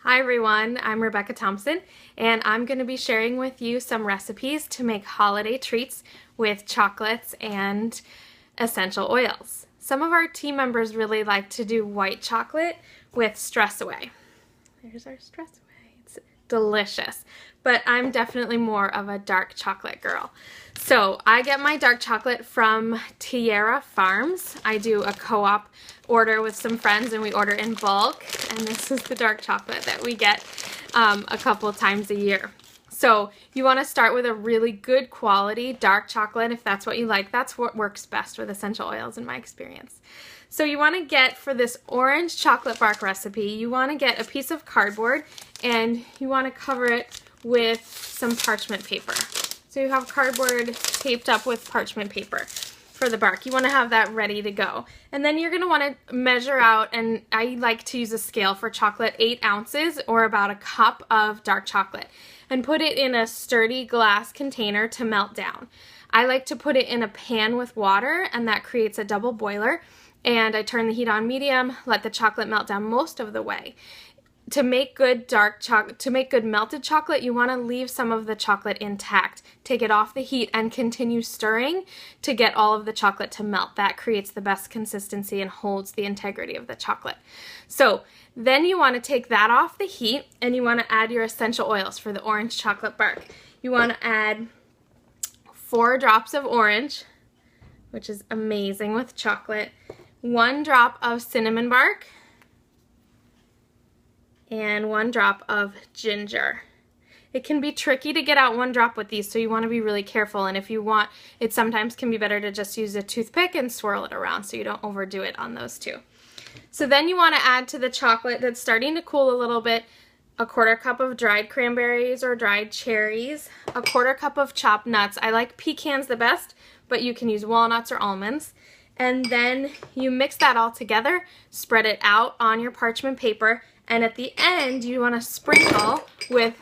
Hi everyone, I'm Rebecca Thompson and I'm going to be sharing with you some recipes to make holiday treats with chocolates and essential oils. Some of our team members really like to do white chocolate with Stress Away. There's our Stress Away. It's delicious, but I'm definitely more of a dark chocolate girl. So I get my dark chocolate from Tierra Farms. I do a co-op order with some friends and we order in bulk, and this is the dark chocolate that we get a couple times a year. So you want to start with a really good quality dark chocolate if that's what you like. That's what works best with essential oils in my experience. So you want to get, for this orange chocolate bark recipe, you want to get a piece of cardboard and you want to cover it with some parchment paper. So you have cardboard taped up with parchment paper for the bark. You want to have that ready to go. And then you're going to want to measure out, and I like to use a scale for chocolate, 8 ounces or about a cup of dark chocolate, and put it in a sturdy glass container to melt down. I like to put it in a pan with water, and that creates a double boiler, and I turn the heat on medium, let the chocolate melt down most of the way. To make good melted chocolate, you want to leave some of the chocolate intact. Take it off the heat and continue stirring to get all of the chocolate to melt. That creates the best consistency and holds the integrity of the chocolate. So then you want to take that off the heat and you want to add your essential oils for the orange chocolate bark. You want to add 4 drops of orange, which is amazing with chocolate, 1 drop of cinnamon bark, and 1 drop of ginger. It can be tricky to get out 1 drop with these, so you want to be really careful, and if you want, it sometimes can be better to just use a toothpick and swirl it around so you don't overdo it on those 2. So then you want to add to the chocolate that's starting to cool a little bit, a 1/4 cup of dried cranberries or dried cherries, a 1/4 cup of chopped nuts. I like pecans the best, but you can use walnuts or almonds. And then you mix that all together, spread it out on your parchment paper, and at the end you want to sprinkle with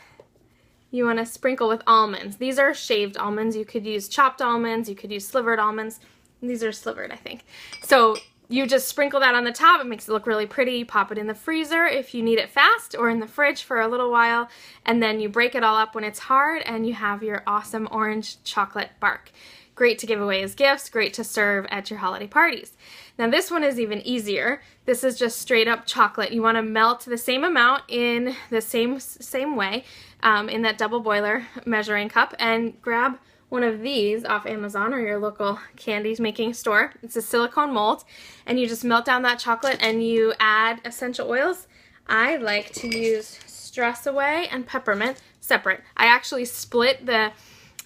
almonds. These are shaved almonds. You could use chopped almonds, you could use slivered almonds. These are slivered, I think. So you just sprinkle that on the top. It makes it look really pretty. You pop it in the freezer if you need it fast, or in the fridge for a little while, and then you break it all up when it's hard and you have your awesome orange chocolate bark. Great to give away as gifts, great to serve at your holiday parties. Now this one is even easier. This is just straight up chocolate. You want to melt the same amount in the same way in that double boiler measuring cup, and grab one of these off Amazon or your local candies making store. It's a silicone mold, and you just melt down that chocolate and you add essential oils. I like to use Stress Away and peppermint separate. I actually split the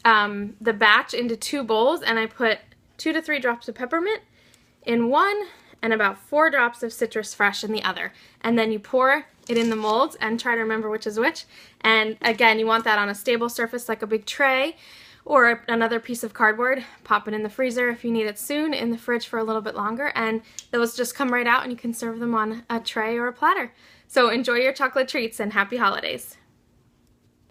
batch into 2 bowls, and I put 2 to 3 drops of peppermint in one and about 4 drops of Citrus Fresh in the other. And then you pour it in the molds and try to remember which is which. And again, you want that on a stable surface like a big tray or another piece of cardboard. Pop it in the freezer if you need it soon, in the fridge for a little bit longer, and those just come right out and you can serve them on a tray or a platter. So enjoy your chocolate treats and happy holidays.